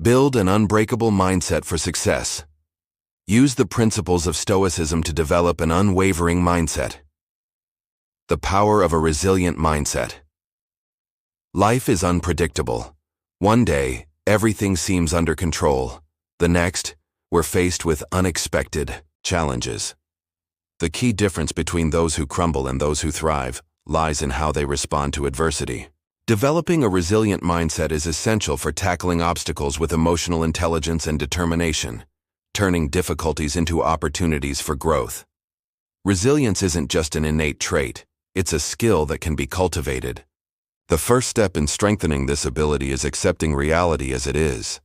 Build an unbreakable mindset for success. Use the principles of Stoicism to develop an unwavering mindset. The power of a resilient mindset. Life is unpredictable. One day, everything seems under control. The next, we're faced with unexpected challenges. The key difference between those who crumble and those who thrive lies in how they respond to adversity. Developing a resilient mindset is essential for tackling obstacles with emotional intelligence and determination, turning difficulties into opportunities for growth. Resilience isn't just an innate trait, it's a skill that can be cultivated. The first step in strengthening this ability is accepting reality as it is.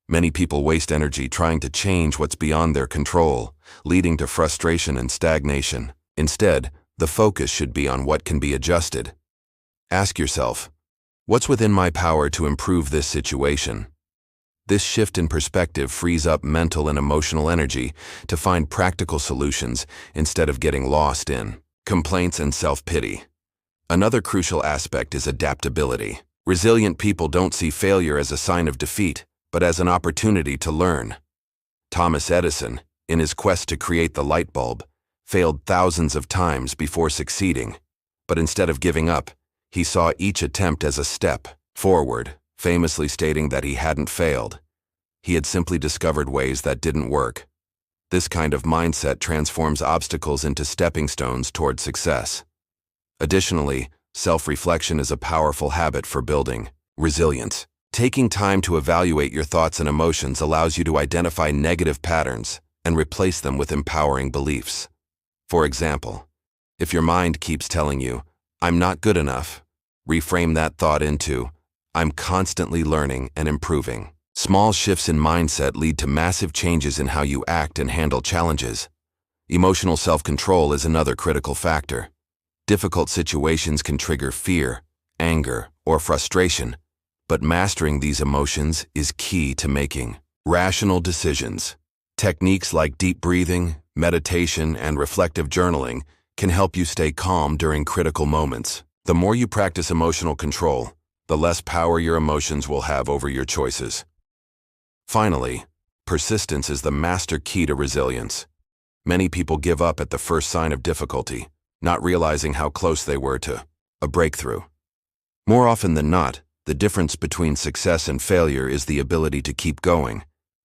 Many people waste energy trying to change what's beyond their control, leading to frustration and stagnation. Instead, the focus should be on what can be adjusted. Ask yourself, what's within my power to improve this situation? This shift in perspective frees up mental and emotional energy to find practical solutions instead of getting lost in complaints and self-pity. Another crucial aspect is adaptability. Resilient people don't see failure as a sign of defeat, but as an opportunity to learn. Thomas Edison, in his quest to create the light bulb, failed thousands of times before succeeding. But instead of giving up, he saw each attempt as a step forward, famously stating that he hadn't failed. He had simply discovered ways that didn't work. This kind of mindset transforms obstacles into stepping stones toward success. Additionally, self-reflection is a powerful habit for building resilience. Taking time to evaluate your thoughts and emotions allows you to identify negative patterns and replace them with empowering beliefs. For example, if your mind keeps telling you, "I'm not good enough," reframe that thought into, "I'm constantly learning and improving." Small shifts in mindset lead to massive changes in how you act and handle challenges. Emotional self-control is another critical factor. Difficult situations can trigger fear, anger, or frustration, but mastering these emotions is key to making rational decisions. Techniques like deep breathing, meditation, and reflective journaling can help you stay calm during critical moments. The more you practice emotional control, the less power your emotions will have over your choices. Finally, persistence is the master key to resilience. Many people give up at the first sign of difficulty, not realizing how close they were to a breakthrough. More often than not, the difference between success and failure is the ability to keep going,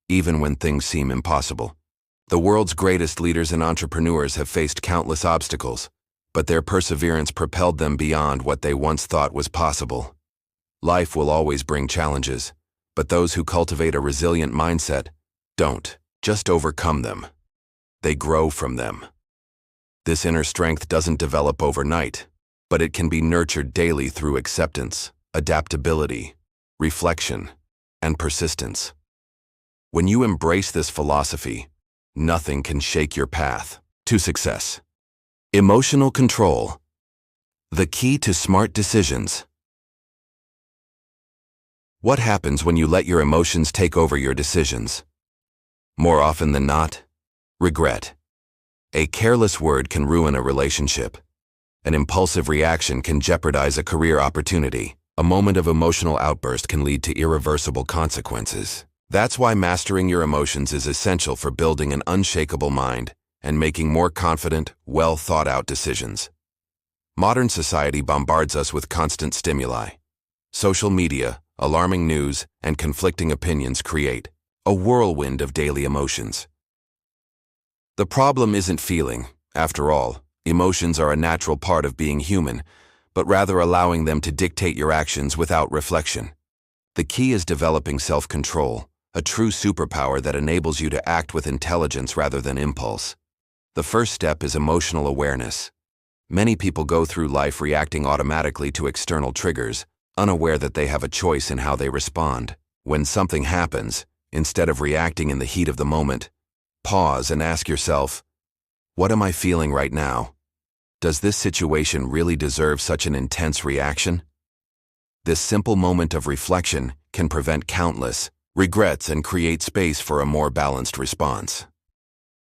even when things seem impossible. The world's greatest leaders and entrepreneurs have faced countless obstacles, but their perseverance propelled them beyond what they once thought was possible. Life will always bring challenges, but those who cultivate a resilient mindset don't just overcome them. They grow from them. This inner strength doesn't develop overnight, but it can be nurtured daily through acceptance, adaptability, reflection, and persistence. When you embrace this philosophy, nothing can shake your path to success. Emotional control. The key to smart decisions. What happens when you let your emotions take over your decisions? More often than not, regret. A careless word can ruin a relationship. An impulsive reaction can jeopardize a career opportunity. A moment of emotional outburst can lead to irreversible consequences. That's why mastering your emotions is essential for building an unshakable mind and making more confident, well-thought-out decisions. Modern society bombards us with constant stimuli. Social media, alarming news, and conflicting opinions create a whirlwind of daily emotions. The problem isn't feeling. After all, emotions are a natural part of being human, but rather allowing them to dictate your actions without reflection. The key is developing self-control, a true superpower that enables you to act with intelligence rather than impulse. The first step is emotional awareness. Many people go through life reacting automatically to external triggers, unaware that they have a choice in how they respond. When something happens, instead of reacting in the heat of the moment, pause and ask yourself, what am I feeling right now? Does this situation really deserve such an intense reaction? This simple moment of reflection can prevent countless regrets and create space for a more balanced response.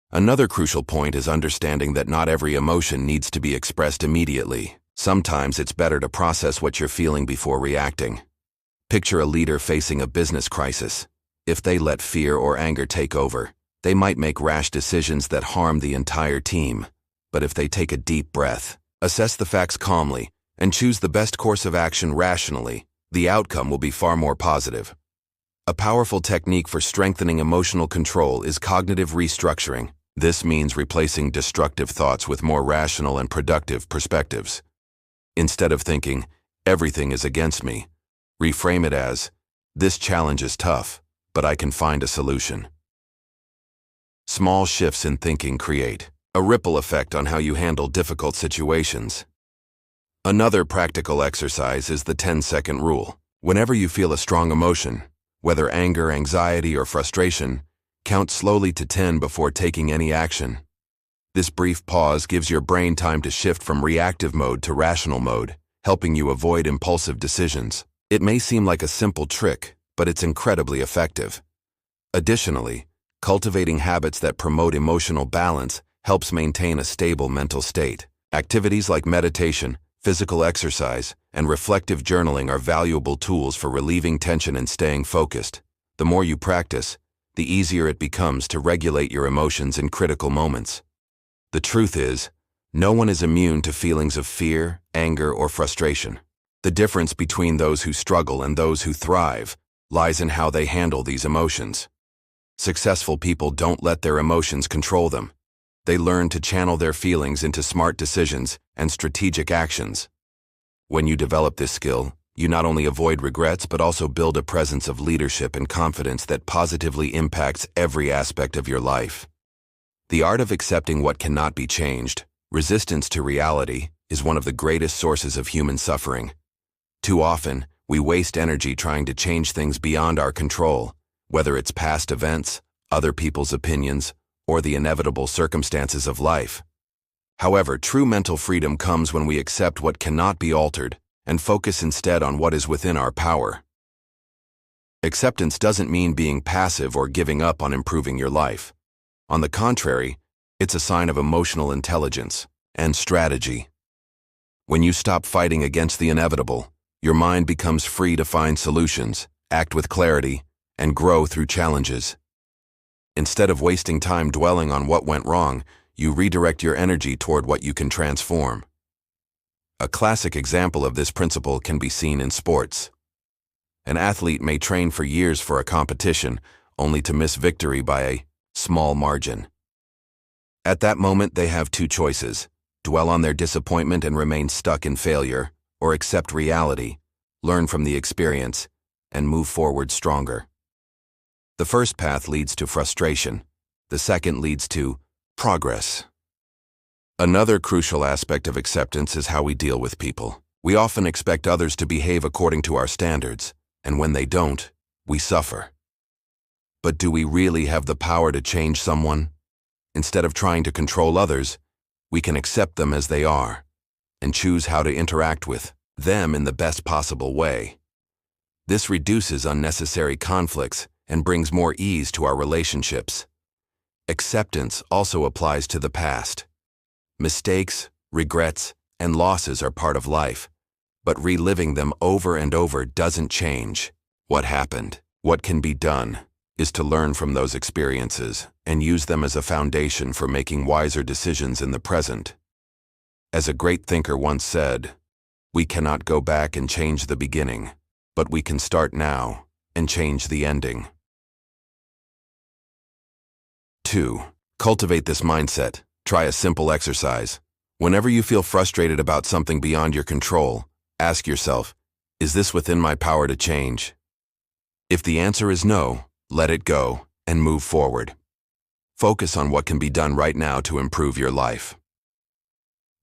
Another crucial point is understanding that not every emotion needs to be expressed immediately. Sometimes it's better to process what you're feeling before reacting. Picture a leader facing a business crisis. If they let fear or anger take over, they might make rash decisions that harm the entire team. But if they take a deep breath, assess the facts calmly, and choose the best course of action rationally, the outcome will be far more positive. A powerful technique for strengthening emotional control is cognitive restructuring. This means replacing destructive thoughts with more rational and productive perspectives. Instead of thinking, "Everything is against me," reframe it as, "This challenge is tough, but I can find a solution." Small shifts in thinking create a ripple effect on how you handle difficult situations. Another practical exercise is the 10-second rule. Whenever you feel a strong emotion, whether anger, anxiety, or frustration, count slowly to 10 before taking any action. This brief pause gives your brain time to shift from reactive mode to rational mode, helping you avoid impulsive decisions. It may seem like a simple trick, but it's incredibly effective. Additionally, cultivating habits that promote emotional balance helps maintain a stable mental state. Activities like meditation, physical exercise, and reflective journaling are valuable tools for relieving tension and staying focused. The more you practice, the easier it becomes to regulate your emotions in critical moments. The truth is, no one is immune to feelings of fear, anger, or frustration. The difference between those who struggle and those who thrive lies in how they handle these emotions. Successful people don't let their emotions control them. They learn to channel their feelings into smart decisions and strategic actions. When you develop this skill, you not only avoid regrets but also build a presence of leadership and confidence that positively impacts every aspect of your life. The art of accepting what cannot be changed, resistance to reality, is one of the greatest sources of human suffering. Too often, we waste energy trying to change things beyond our control, whether it's past events, other people's opinions, or the inevitable circumstances of life. However, true mental freedom comes when we accept what cannot be altered and focus instead on what is within our power. Acceptance doesn't mean being passive or giving up on improving your life. On the contrary, it's a sign of emotional intelligence and strategy. When you stop fighting against the inevitable, your mind becomes free to find solutions, act with clarity, and grow through challenges. Instead of wasting time dwelling on what went wrong, you redirect your energy toward what you can transform. A classic example of this principle can be seen in sports. An athlete may train for years for a competition, only to miss victory by a small margin. At that moment, they have two choices: dwell on their disappointment and remain stuck in failure, or accept reality, learn from the experience, and move forward stronger. The first path leads to frustration. The second leads to progress. Another crucial aspect of acceptance is how we deal with people. We often expect others to behave according to our standards, and when they don't, we suffer. But do we really have the power to change someone? Instead of trying to control others, we can accept them as they are and choose how to interact with them in the best possible way. This reduces unnecessary conflicts and brings more ease to our relationships. Acceptance also applies to the past. Mistakes, regrets, and losses are part of life, but reliving them over and over doesn't change what happened. What can be done is to learn from those experiences and use them as a foundation for making wiser decisions in the present. As a great thinker once said, "We cannot go back and change the beginning, but we can start now and change the ending." 2. Cultivate this mindset. Try a simple exercise. Whenever you feel frustrated about something beyond your control, ask yourself, is this within my power to change? If the answer is no, let it go and move forward. Focus on what can be done right now to improve your life.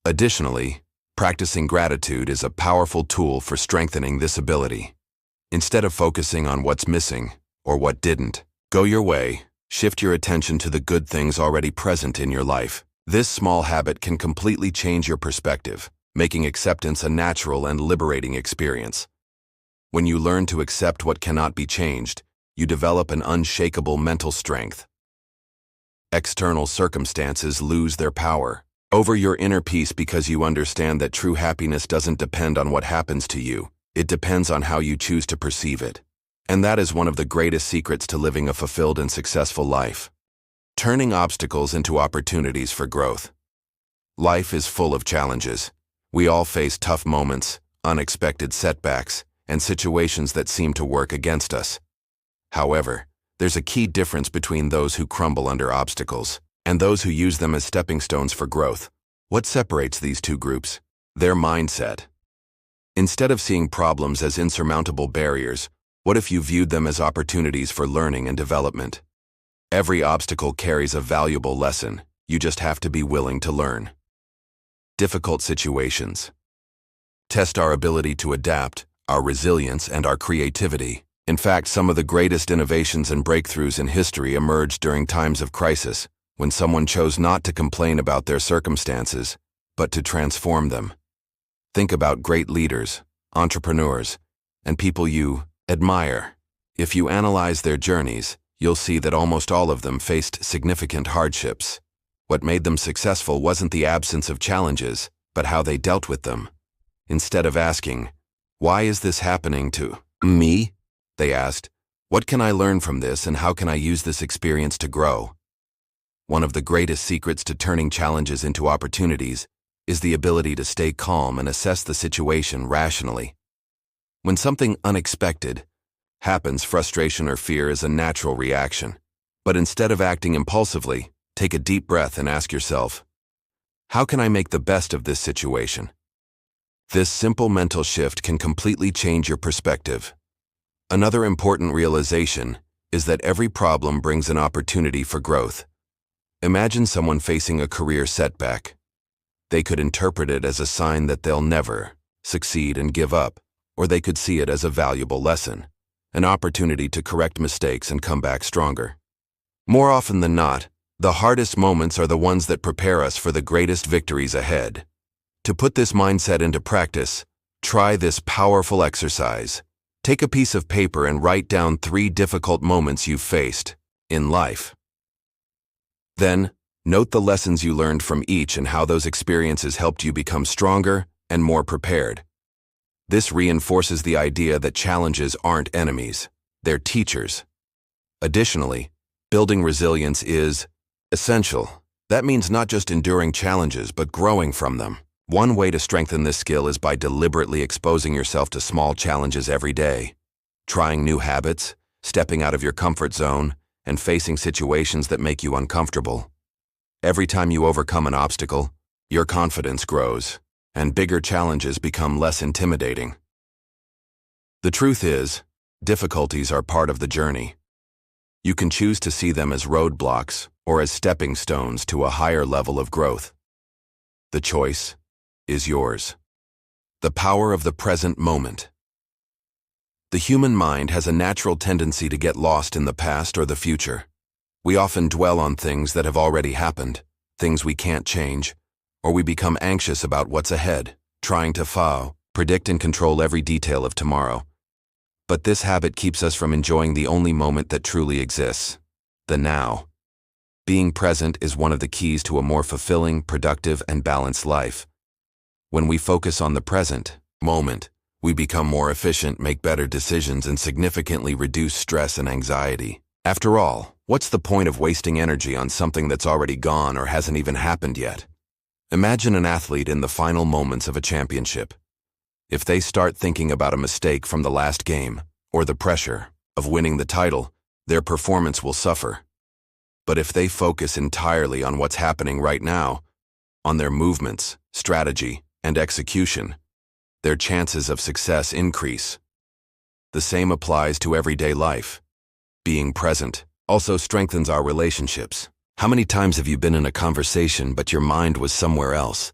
Additionally, practicing gratitude is a powerful tool for strengthening this ability. Instead of focusing on what's missing or what didn't go your way, shift your attention to the good things already present in your life. This small habit can completely change your perspective, making acceptance a natural and liberating experience. When you learn to accept what cannot be changed, you develop an unshakable mental strength. External circumstances lose their power over your inner peace because you understand that true happiness doesn't depend on what happens to you. It depends on how you choose to perceive it. And that is one of the greatest secrets to living a fulfilled and successful life. Turning obstacles into opportunities for growth. Life is full of challenges. We all face tough moments, unexpected setbacks, and situations that seem to work against us. However, there's a key difference between those who crumble under obstacles and those who use them as stepping stones for growth. What separates these two groups? Their mindset. Instead of seeing problems as insurmountable barriers, what if you viewed them as opportunities for learning and development? Every obstacle carries a valuable lesson. You just have to be willing to learn. Difficult situations. Test our ability to adapt, our resilience, and our creativity. In fact, some of the greatest innovations and breakthroughs in history emerged during times of crisis, when someone chose not to complain about their circumstances, but to transform them. Think about great leaders, entrepreneurs, and people you admire. If you analyze their journeys, you'll see that almost all of them faced significant hardships. What made them successful wasn't the absence of challenges, but how they dealt with them. Instead of asking, "Why is this happening to me?" they asked, "What can I learn from this and how can I use this experience to grow?" One of the greatest secrets to turning challenges into opportunities is the ability to stay calm and assess the situation rationally. When something unexpected happens, frustration or fear is a natural reaction. But instead of acting impulsively, take a deep breath and ask yourself, "How can I make the best of this situation?" This simple mental shift can completely change your perspective. Another important realization is that every problem brings an opportunity for growth. Imagine someone facing a career setback. They could interpret it as a sign that they'll never succeed and give up, or they could see it as a valuable lesson, an opportunity to correct mistakes and come back stronger. More often than not, the hardest moments are the ones that prepare us for the greatest victories ahead. To put this mindset into practice, try this powerful exercise. Take a piece of paper and write down 3 difficult moments you've faced in life. Then, note the lessons you learned from each and how those experiences helped you become stronger and more prepared. This reinforces the idea that challenges aren't enemies, they're teachers. Additionally, building resilience is essential. That means not just enduring challenges, but growing from them. One way to strengthen this skill is by deliberately exposing yourself to small challenges every day. Trying new habits, stepping out of your comfort zone, and facing situations that make you uncomfortable. Every time you overcome an obstacle, your confidence grows, and bigger challenges become less intimidating. The truth is, difficulties are part of the journey. You can choose to see them as roadblocks or as stepping stones to a higher level of growth. The choice is yours. The power of the present moment. The human mind has a natural tendency to get lost in the past or the future. We often dwell on things that have already happened, things we can't change, or we become anxious about what's ahead, trying to predict and control every detail of tomorrow. But this habit keeps us from enjoying the only moment that truly exists, the now. Being present is one of the keys to a more fulfilling, productive, and balanced life. When we focus on the present moment, we become more efficient, make better decisions, and significantly reduce stress and anxiety. After all, what's the point of wasting energy on something that's already gone or hasn't even happened yet? Imagine an athlete in the final moments of a championship. If they start thinking about a mistake from the last game or the pressure of winning the title, their performance will suffer. But if they focus entirely on what's happening right now, on their movements, strategy, and execution, their chances of success increase. The same applies to everyday life. Being present also strengthens our relationships. How many times have you been in a conversation but your mind was somewhere else?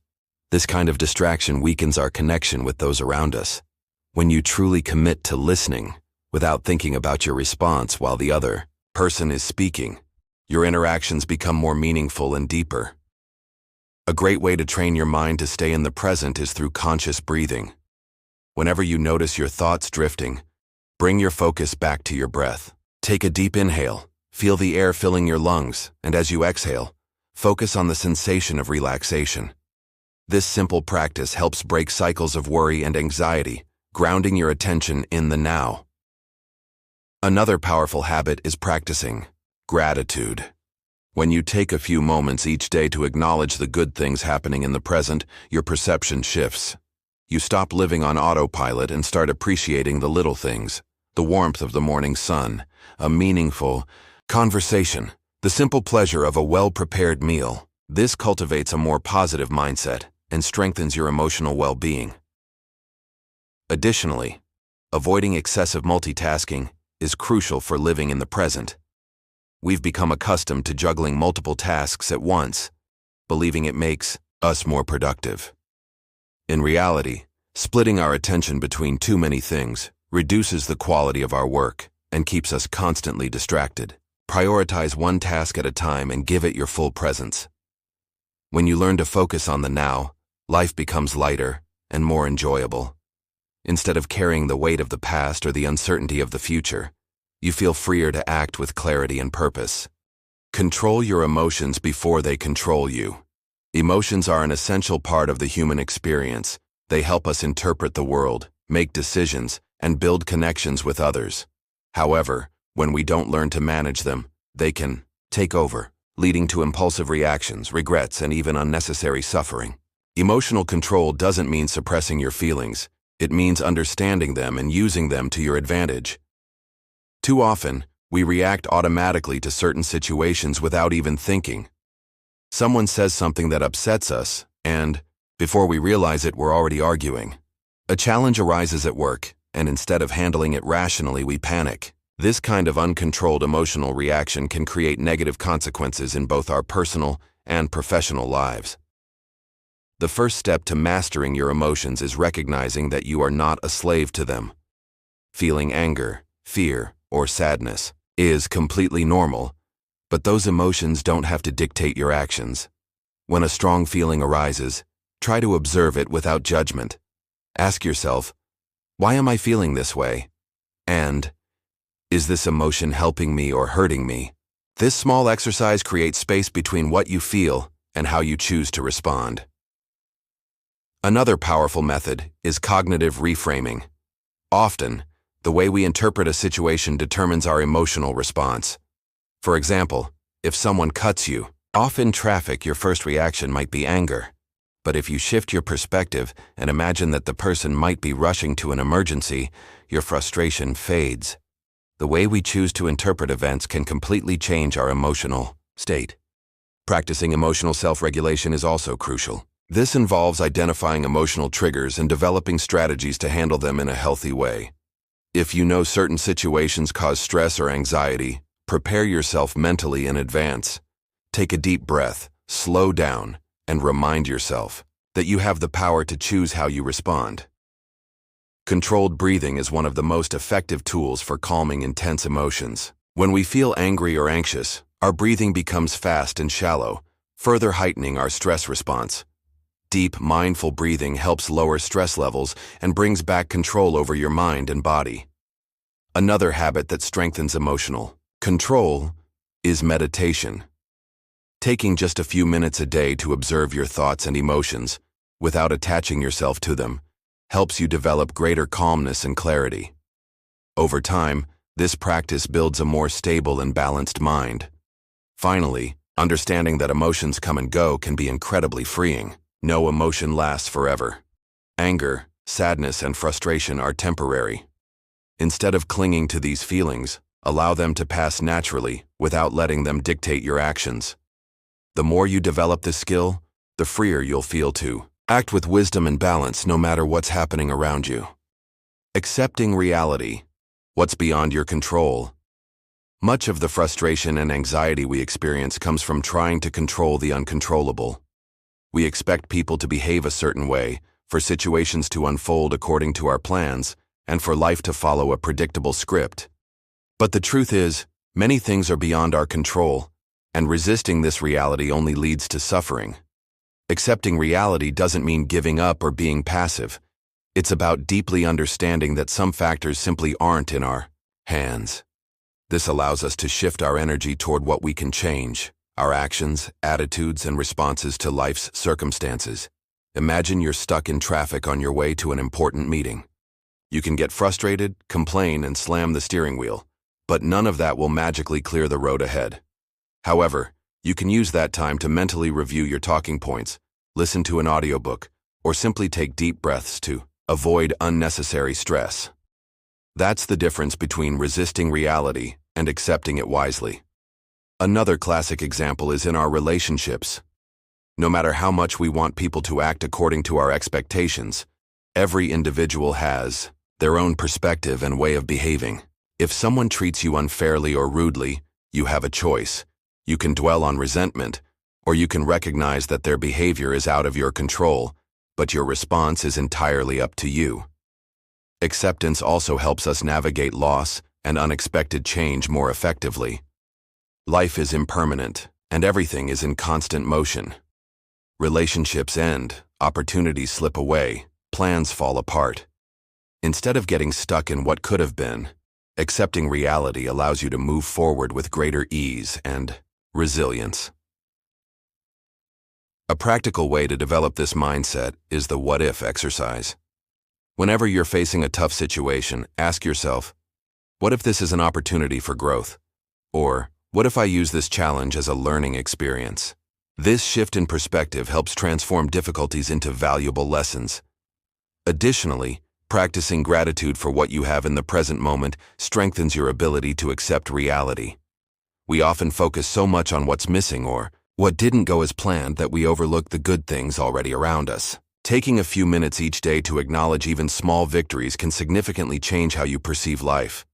This kind of distraction weakens our connection with those around us. When you truly commit to listening without thinking about your response while the other person is speaking, your interactions become more meaningful and deeper. A great way to train your mind to stay in the present is through conscious breathing. Whenever you notice your thoughts drifting, bring your focus back to your breath. Take a deep inhale, feel the air filling your lungs, and as you exhale, focus on the sensation of relaxation. This simple practice helps break cycles of worry and anxiety, grounding your attention in the now. Another powerful habit is practicing gratitude. When you take a few moments each day to acknowledge the good things happening in the present, your perception shifts. You stop living on autopilot and start appreciating the little things, the warmth of the morning sun, a meaningful conversation, the simple pleasure of a well-prepared meal. This cultivates a more positive mindset and strengthens your emotional well-being. Additionally, avoiding excessive multitasking is crucial for living in the present. We've become accustomed to juggling multiple tasks at once, believing it makes us more productive. In reality, splitting our attention between too many things reduces the quality of our work and keeps us constantly distracted. Prioritize one task at a time and give it your full presence. When you learn to focus on the now, life becomes lighter and more enjoyable. Instead of carrying the weight of the past or the uncertainty of the future, you feel freer to act with clarity and purpose. Control your emotions before they control you. Emotions are an essential part of the human experience. They help us interpret the world, make decisions, and build connections with others. However, when we don't learn to manage them, they can take over, leading to impulsive reactions, regrets, and even unnecessary suffering. Emotional control doesn't mean suppressing your feelings. It means understanding them and using them to your advantage. Too often, we react automatically to certain situations without even thinking. Someone says something that upsets us, and, before we realize it, we're already arguing. A challenge arises at work, and instead of handling it rationally, we panic. This kind of uncontrolled emotional reaction can create negative consequences in both our personal and professional lives. The first step to mastering your emotions is recognizing that you are not a slave to them. Feeling anger, fear, or sadness is completely normal, but those emotions don't have to dictate your actions. When a strong feeling arises, try to observe it without judgment. Ask yourself, why am I feeling this way? And, is this emotion helping me or hurting me? This small exercise creates space between what you feel and how you choose to respond. Another powerful method is cognitive reframing. Often, the way we interpret a situation determines our emotional response. For example, if someone cuts you off in traffic, your first reaction might be anger. But if you shift your perspective and imagine that the person might be rushing to an emergency, your frustration fades. The way we choose to interpret events can completely change our emotional state. Practicing emotional self-regulation is also crucial. This involves identifying emotional triggers and developing strategies to handle them in a healthy way. If you know certain situations cause stress or anxiety, prepare yourself mentally in advance. Take a deep breath, slow down, and remind yourself that you have the power to choose how you respond. Controlled breathing is one of the most effective tools for calming intense emotions. When we feel angry or anxious, our breathing becomes fast and shallow, further heightening our stress response. Deep, mindful breathing helps lower stress levels and brings back control over your mind and body. Another habit that strengthens emotional control is meditation. Taking just a few minutes a day to observe your thoughts and emotions, without attaching yourself to them, helps you develop greater calmness and clarity. Over time, this practice builds a more stable and balanced mind. Finally, understanding that emotions come and go can be incredibly freeing. No emotion lasts forever. Anger, sadness, and frustration are temporary. Instead of clinging to these feelings, allow them to pass naturally without letting them dictate your actions. The more you develop this skill, the freer you'll feel to act with wisdom and balance no matter what's happening around you. Accepting reality, what's beyond your control. Much of the frustration and anxiety we experience comes from trying to control the uncontrollable. We expect people to behave a certain way, for situations to unfold according to our plans, and for life to follow a predictable script. But the truth is, many things are beyond our control, and resisting this reality only leads to suffering. Accepting reality doesn't mean giving up or being passive. It's about deeply understanding that some factors simply aren't in our hands. This allows us to shift our energy toward what we can change. Our actions, attitudes, and responses to life's circumstances. Imagine you're stuck in traffic on your way to an important meeting. You can get frustrated, complain, and slam the steering wheel. But none of that will magically clear the road ahead. However, you can use that time to mentally review your talking points, listen to an audiobook, or simply take deep breaths to avoid unnecessary stress. That's the difference between resisting reality and accepting it wisely. Another classic example is in our relationships. No matter how much we want people to act according to our expectations, every individual has their own perspective and way of behaving. If someone treats you unfairly or rudely, you have a choice. You can dwell on resentment, or you can recognize that their behavior is out of your control, but your response is entirely up to you. Acceptance also helps us navigate loss and unexpected change more effectively. Life is impermanent, and everything is in constant motion. Relationships end, opportunities slip away, plans fall apart. Instead of getting stuck in what could have been, accepting reality allows you to move forward with greater ease and resilience. A practical way to develop this mindset is the what-if exercise. Whenever you're facing a tough situation, ask yourself, what if this is an opportunity for growth? Or, what if I use this challenge as a learning experience? This shift in perspective helps transform difficulties into valuable lessons. Additionally, practicing gratitude for what you have in the present moment strengthens your ability to accept reality. We often focus so much on what's missing or what didn't go as planned that we overlook the good things already around us. Taking a few minutes each day to acknowledge even small victories can significantly change how you perceive life.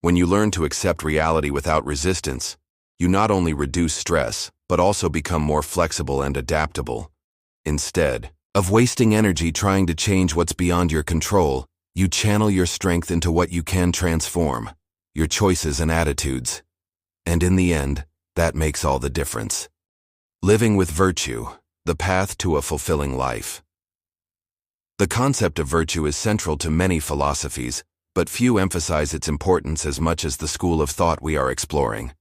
When you learn to accept reality without resistance, you not only reduce stress, but also become more flexible and adaptable. Instead of wasting energy trying to change what's beyond your control, you channel your strength into what you can transform, your choices and attitudes. And in the end, that makes all the difference. Living with virtue, the path to a fulfilling life. The concept of virtue is central to many philosophies, but few emphasize its importance as much as the school of thought we are exploring.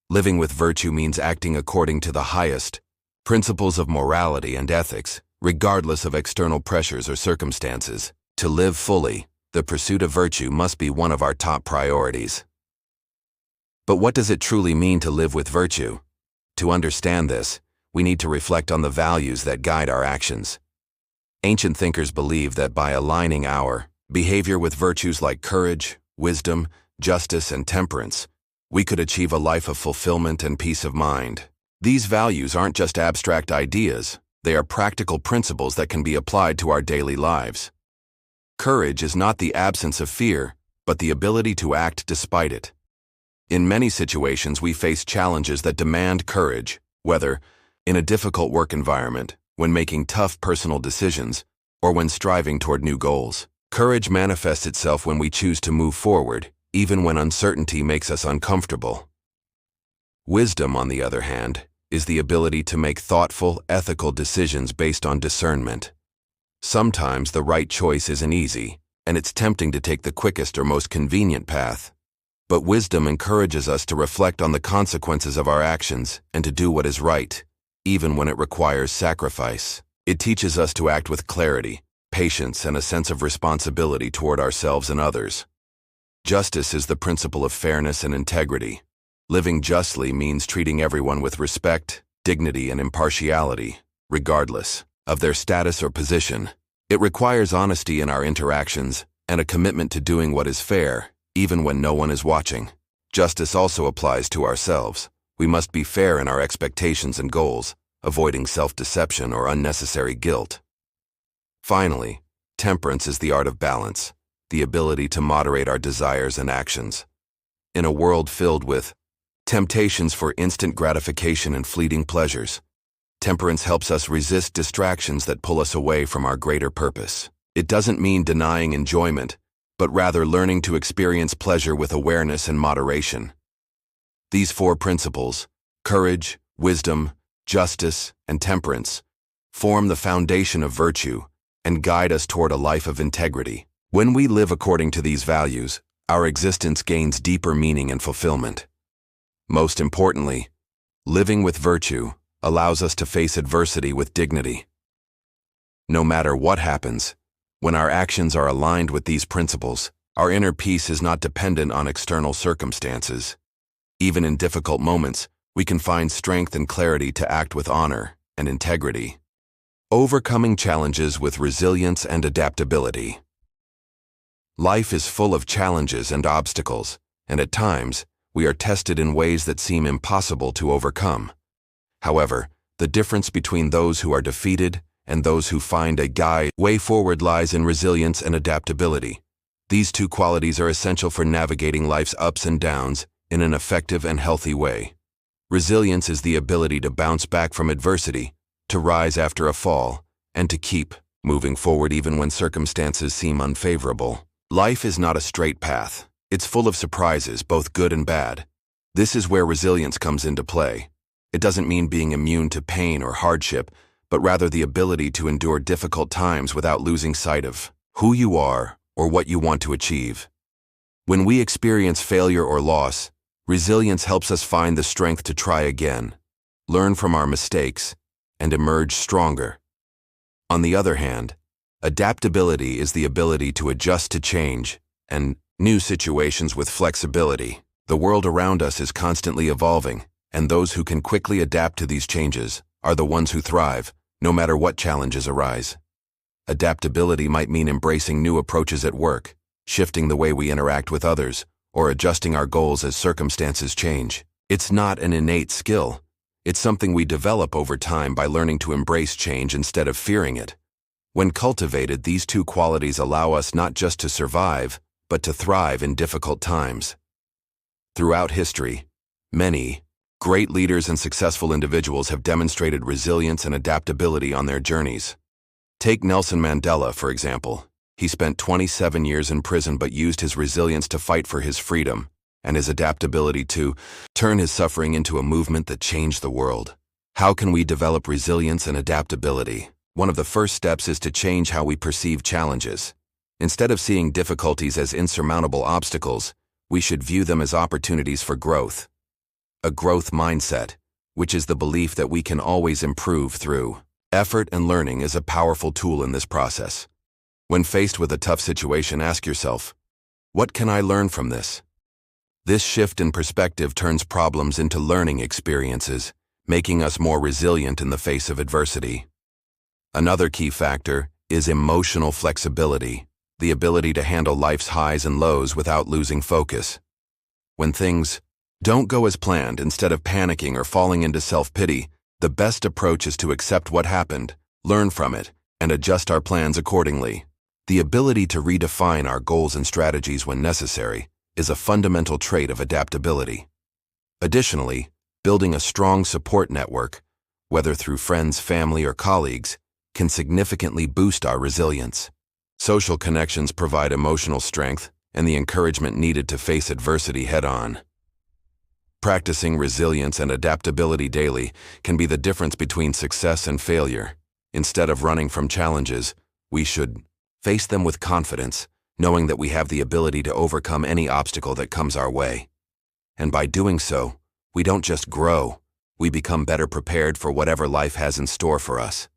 Living with virtue means acting according to the highest principles of morality and ethics, regardless of external pressures or circumstances. To live fully, the pursuit of virtue must be one of our top priorities. But what does it truly mean to live with virtue? To understand this, we need to reflect on the values that guide our actions. Ancient thinkers believed that by aligning our behavior with virtues like courage, wisdom, justice, and temperance, we could achieve a life of fulfillment and peace of mind. These values aren't just abstract ideas, they are practical principles that can be applied to our daily lives. Courage is not the absence of fear, but the ability to act despite it. In many situations, we face challenges that demand courage, whether in a difficult work environment, when making tough personal decisions, or when striving toward new goals. Courage manifests itself when we choose to move forward, even when uncertainty makes us uncomfortable. Wisdom, on the other hand, is the ability to make thoughtful, ethical decisions based on discernment. Sometimes the right choice isn't easy, and it's tempting to take the quickest or most convenient path. But wisdom encourages us to reflect on the consequences of our actions and to do what is right, even when it requires sacrifice. It teaches us to act with clarity, patience, and a sense of responsibility toward ourselves and others. Justice is the principle of fairness and integrity. Living justly means treating everyone with respect, dignity, and impartiality, regardless of their status or position. It requires honesty in our interactions and a commitment to doing what is fair, even when no one is watching. Justice also applies to ourselves. We must be fair in our expectations and goals, avoiding self-deception or unnecessary guilt. Finally, temperance is the art of balance, the ability to moderate our desires and actions. In a world filled with temptations for instant gratification and fleeting pleasures, temperance helps us resist distractions that pull us away from our greater purpose. It doesn't mean denying enjoyment, but rather learning to experience pleasure with awareness and moderation. These four principles, courage, wisdom, justice, and temperance, form the foundation of virtue and guide us toward a life of integrity. When we live according to these values, our existence gains deeper meaning and fulfillment. Most importantly, living with virtue allows us to face adversity with dignity. No matter what happens, when our actions are aligned with these principles, Our inner peace is not dependent on external circumstances. Even in difficult moments, we can find strength and clarity to act with honor and integrity. Overcoming challenges with resilience and adaptability. Life is full of challenges and obstacles, and at times, we are tested in ways that seem impossible to overcome. However, the difference between those who are defeated and those who find a way forward lies in resilience and adaptability. These two qualities are essential for navigating life's ups and downs in an effective and healthy way. Resilience is the ability to bounce back from adversity, to rise after a fall, and to keep moving forward even when circumstances seem unfavorable. Life is not a straight path. It's full of surprises, both good and bad. This is where resilience comes into play. It doesn't mean being immune to pain or hardship, but rather the ability to endure difficult times without losing sight of who you are or what you want to achieve. When we experience failure or loss, resilience helps us find the strength to try again, learn from our mistakes, and emerge stronger. On the other hand, adaptability is the ability to adjust to change and new situations with flexibility. The world around us is constantly evolving, and those who can quickly adapt to these changes are the ones who thrive, no matter what challenges arise. Adaptability might mean embracing new approaches at work, shifting the way we interact with others, or adjusting our goals as circumstances change. It's not an innate skill. It's something we develop over time by learning to embrace change instead of fearing it. When cultivated, these two qualities allow us not just to survive, but to thrive in difficult times. Throughout history, many great leaders and successful individuals have demonstrated resilience and adaptability on their journeys. Take Nelson Mandela, for example. He spent 27 years in prison but used his resilience to fight for his freedom, and his adaptability to turn his suffering into a movement that changed the world. How can we develop resilience and adaptability? One of the first steps is to change how we perceive challenges. Instead of seeing difficulties as insurmountable obstacles, we should view them as opportunities for growth. A growth mindset, which is the belief that we can always improve through effort and learning, is a powerful tool in this process. When faced with a tough situation, ask yourself, what can I learn from this? This shift in perspective turns problems into learning experiences, making us more resilient in the face of adversity. Another key factor is emotional flexibility, the ability to handle life's highs and lows without losing focus. When things don't go as planned, instead of panicking or falling into self-pity, the best approach is to accept what happened, learn from it, and adjust our plans accordingly. The ability to redefine our goals and strategies when necessary is a fundamental trait of adaptability. Additionally, building a strong support network, whether through friends, family, or colleagues, can significantly boost our resilience. Social connections provide emotional strength and the encouragement needed to face adversity head-on. Practicing resilience and adaptability daily can be the difference between success and failure. Instead of running from challenges, we should face them with confidence, knowing that we have the ability to overcome any obstacle that comes our way. And by doing so, we don't just grow, we become better prepared for whatever life has in store for us.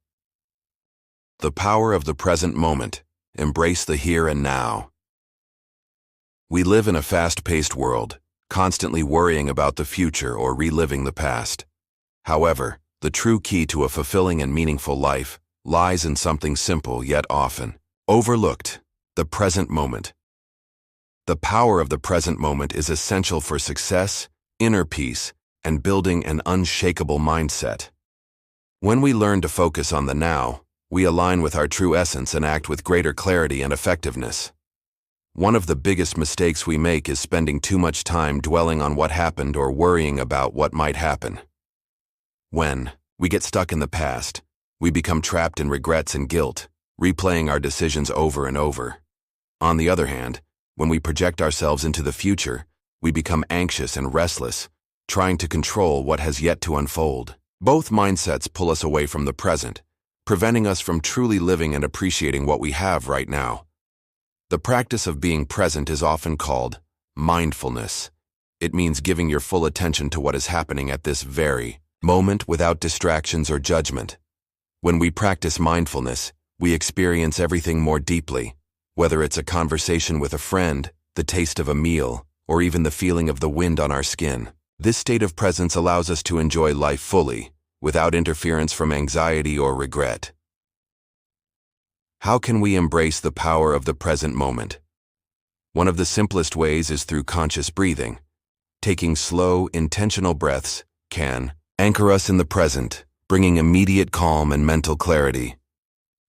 The power of the present moment. Embrace the here and now. We live in a fast-paced world, constantly worrying about the future or reliving the past. However, the true key to a fulfilling and meaningful life lies in something simple yet often overlooked: the present moment. The power of the present moment is essential for success, inner peace, and building an unshakable mindset. When we learn to focus on the now, we align with our true essence and act with greater clarity and effectiveness. One of the biggest mistakes we make is spending too much time dwelling on what happened or worrying about what might happen. When we get stuck in the past, we become trapped in regrets and guilt, replaying our decisions over and over. On the other hand, when we project ourselves into the future, we become anxious and restless, trying to control what has yet to unfold. Both mindsets pull us away from the present, preventing us from truly living and appreciating what we have right now. The practice of being present is often called mindfulness. It means giving your full attention to what is happening at this very moment without distractions or judgment. When we practice mindfulness, we experience everything more deeply. Whether it's a conversation with a friend, the taste of a meal, or even the feeling of the wind on our skin, this state of presence allows us to enjoy life fully, without interference from anxiety or regret. How can we embrace the power of the present moment? One of the simplest ways is through conscious breathing. Taking slow, intentional breaths can anchor us in the present, bringing immediate calm and mental clarity.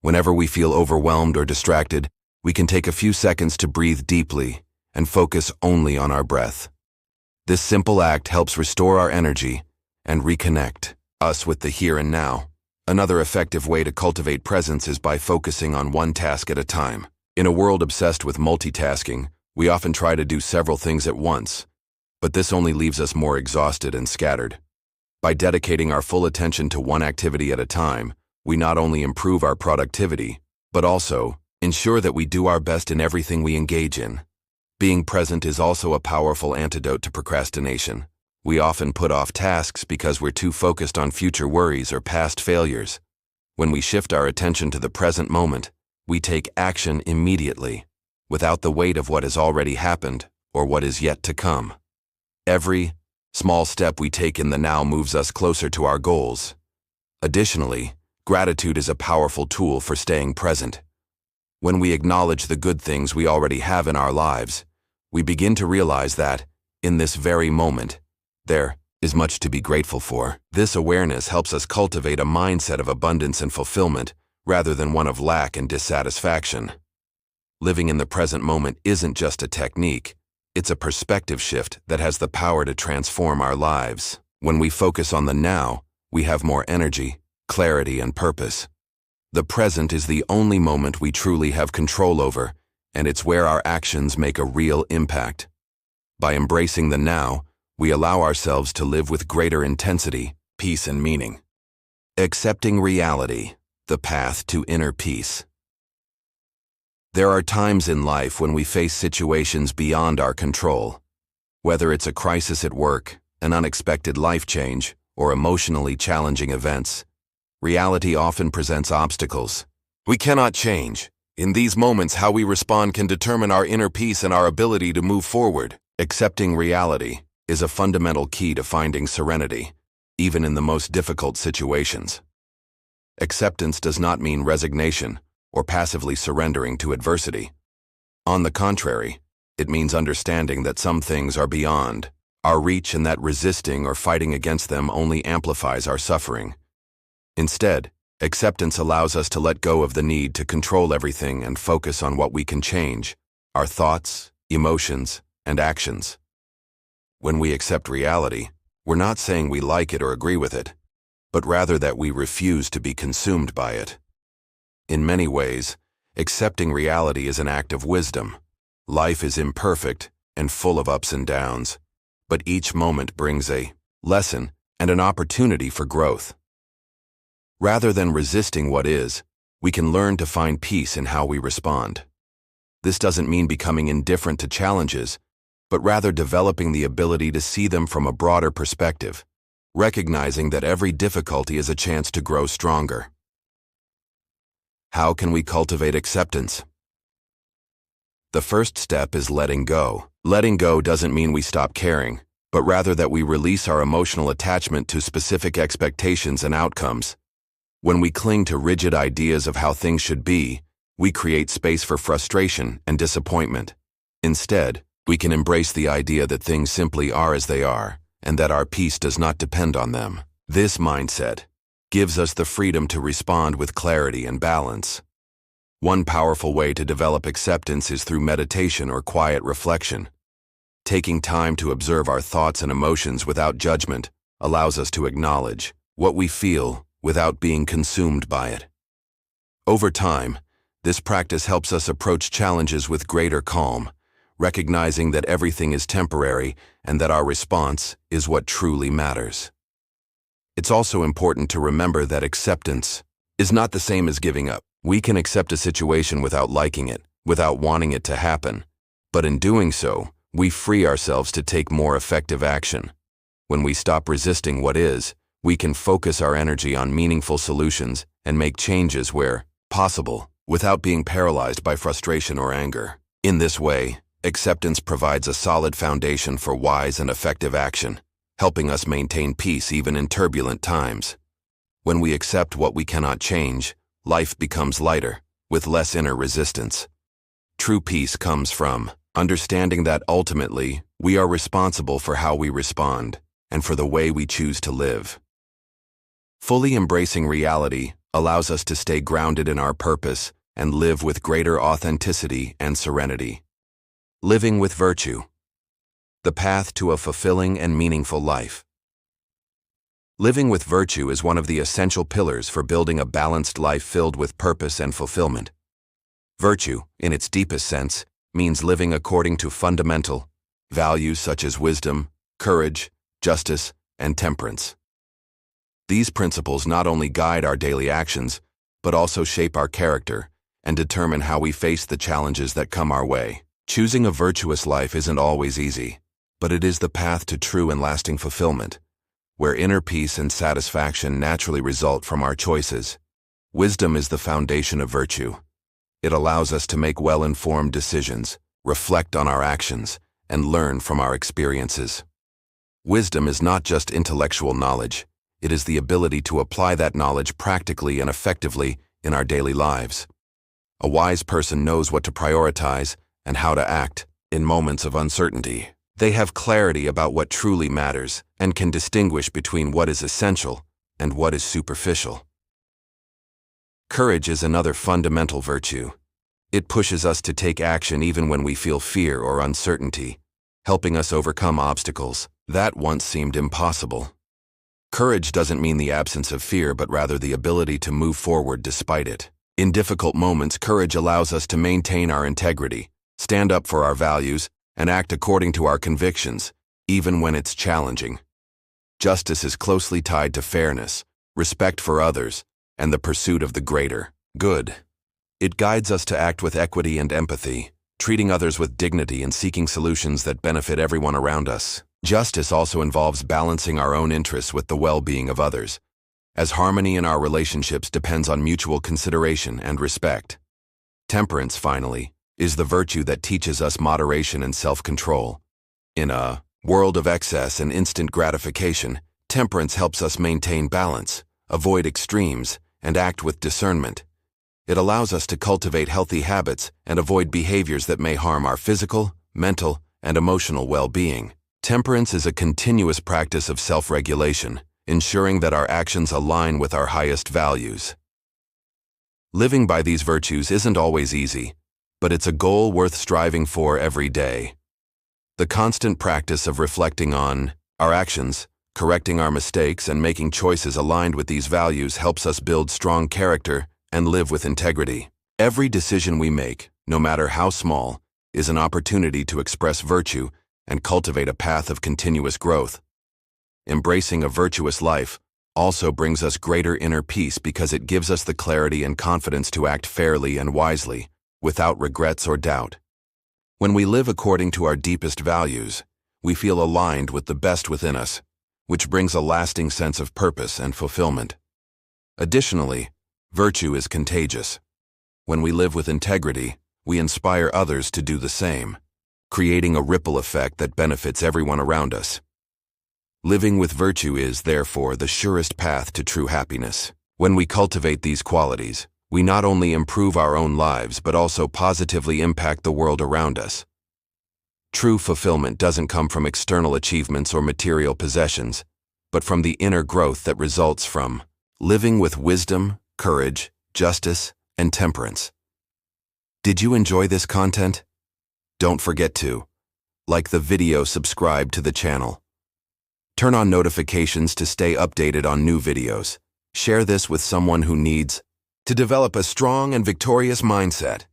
Whenever we feel overwhelmed or distracted, we can take a few seconds to breathe deeply and focus only on our breath. This simple act helps restore our energy and reconnect us with the here and now. Another effective way to cultivate presence is by focusing on one task at a time. In a world obsessed with multitasking, we often try to do several things at once, but this only leaves us more exhausted and scattered. By dedicating our full attention to one activity at a time, we not only improve our productivity, but also ensure that we do our best in everything we engage in. Being present is also a powerful antidote to procrastination. We often put off tasks because we're too focused on future worries or past failures. When we shift our attention to the present moment, we take action immediately, without the weight of what has already happened or what is yet to come. Every small step we take in the now moves us closer to our goals. Additionally, gratitude is a powerful tool for staying present. When we acknowledge the good things we already have in our lives, we begin to realize that, in this very moment, there is much to be grateful for. This awareness helps us cultivate a mindset of abundance and fulfillment, rather than one of lack and dissatisfaction. Living in the present moment isn't just a technique, it's a perspective shift that has the power to transform our lives. When we focus on the now, we have more energy, clarity, and purpose. The present is the only moment we truly have control over, and it's where our actions make a real impact. By embracing the now, we allow ourselves to live with greater intensity, peace, and meaning. Accepting reality, the path to inner peace. There are times in life when we face situations beyond our control. Whether it's a crisis at work, an unexpected life change, or emotionally challenging events, reality often presents obstacles we cannot change. In these moments, how we respond can determine our inner peace and our ability to move forward. Accepting reality is a fundamental key to finding serenity, even in the most difficult situations. Acceptance does not mean resignation or passively surrendering to adversity. On the contrary, it means understanding that some things are beyond our reach and that resisting or fighting against them only amplifies our suffering. Instead, acceptance allows us to let go of the need to control everything and focus on what we can change: our thoughts, emotions, and actions. When we accept reality, we're not saying we like it or agree with it, but rather that we refuse to be consumed by it. In many ways, accepting reality is an act of wisdom. Life is imperfect and full of ups and downs, but each moment brings a lesson and an opportunity for growth. Rather than resisting what is, we can learn to find peace in how we respond. This doesn't mean becoming indifferent to challenges, but rather developing the ability to see them from a broader perspective, recognizing that every difficulty is a chance to grow stronger. How can we cultivate acceptance? The first step is letting go. Letting go doesn't mean we stop caring, but rather that we release our emotional attachment to specific expectations and outcomes. When we cling to rigid ideas of how things should be, we create space for frustration and disappointment. Instead, we can embrace the idea that things simply are as they are, and that our peace does not depend on them. This mindset gives us the freedom to respond with clarity and balance. One powerful way to develop acceptance is through meditation or quiet reflection. Taking time to observe our thoughts and emotions without judgment allows us to acknowledge what we feel without being consumed by it. Over time, this practice helps us approach challenges with greater calm, recognizing that everything is temporary and that our response is what truly matters. It's also important to remember that acceptance is not the same as giving up. We can accept a situation without liking it, without wanting it to happen, but in doing so, we free ourselves to take more effective action. When we stop resisting what is, we can focus our energy on meaningful solutions and make changes where possible. without being paralyzed by frustration or anger. In this way, acceptance provides a solid foundation for wise and effective action, helping us maintain peace even in turbulent times. When we accept what we cannot change, life becomes lighter, with less inner resistance. True peace comes from understanding that ultimately, we are responsible for how we respond and for the way we choose to live. Fully embracing reality allows us to stay grounded in our purpose and live with greater authenticity and serenity. Living with virtue. The path to a fulfilling and meaningful life. Living with virtue is one of the essential pillars for building a balanced life filled with purpose and fulfillment. Virtue, in its deepest sense, means living according to fundamental values such as wisdom, courage, justice, and temperance. These principles not only guide our daily actions, but also shape our character and determine how we face the challenges that come our way. Choosing a virtuous life isn't always easy, but it is the path to true and lasting fulfillment, where inner peace and satisfaction naturally result from our choices. Wisdom is the foundation of virtue. It allows us to make well-informed decisions, reflect on our actions, and learn from our experiences. Wisdom is not just intellectual knowledge. It is the ability to apply that knowledge practically and effectively in our daily lives. A wise person knows what to prioritize and how to act in moments of uncertainty. They have clarity about what truly matters and can distinguish between what is essential and what is superficial. Courage is another fundamental virtue. It pushes us to take action even when we feel fear or uncertainty, helping us overcome obstacles that once seemed impossible. Courage doesn't mean the absence of fear, but rather the ability to move forward despite it. In difficult moments, courage allows us to maintain our integrity, stand up for our values, and act according to our convictions, even when it's challenging. Justice is closely tied to fairness, respect for others, and the pursuit of the greater good. It guides us to act with equity and empathy, treating others with dignity and seeking solutions that benefit everyone around us. Justice also involves balancing our own interests with the well-being of others, as harmony in our relationships depends on mutual consideration and respect. Temperance, finally, is the virtue that teaches us moderation and self-control. In a world of excess and instant gratification, temperance helps us maintain balance, avoid extremes, and act with discernment. It allows us to cultivate healthy habits and avoid behaviors that may harm our physical, mental, and emotional well-being. Temperance is a continuous practice of self-regulation, ensuring that our actions align with our highest values. Living by these virtues isn't always easy, but it's a goal worth striving for every day. The constant practice of reflecting on our actions, correcting our mistakes, and making choices aligned with these values helps us build strong character and live with integrity. Every decision we make, no matter how small, is an opportunity to express virtue and cultivate a path of continuous growth. Embracing a virtuous life also brings us greater inner peace because it gives us the clarity and confidence to act fairly and wisely, without regrets or doubt. When we live according to our deepest values, we feel aligned with the best within us, which brings a lasting sense of purpose and fulfillment. Additionally, virtue is contagious. When we live with integrity, we inspire others to do the same, creating a ripple effect that benefits everyone around us. Living with virtue is, therefore, the surest path to true happiness. When we cultivate these qualities, we not only improve our own lives but also positively impact the world around us. True fulfillment doesn't come from external achievements or material possessions, but from the inner growth that results from living with wisdom, courage, justice, and temperance. Did you enjoy this content? Don't forget to like the video, subscribe to the channel. Turn on notifications to stay updated on new videos. Share this with someone who needs to develop a strong and victorious mindset.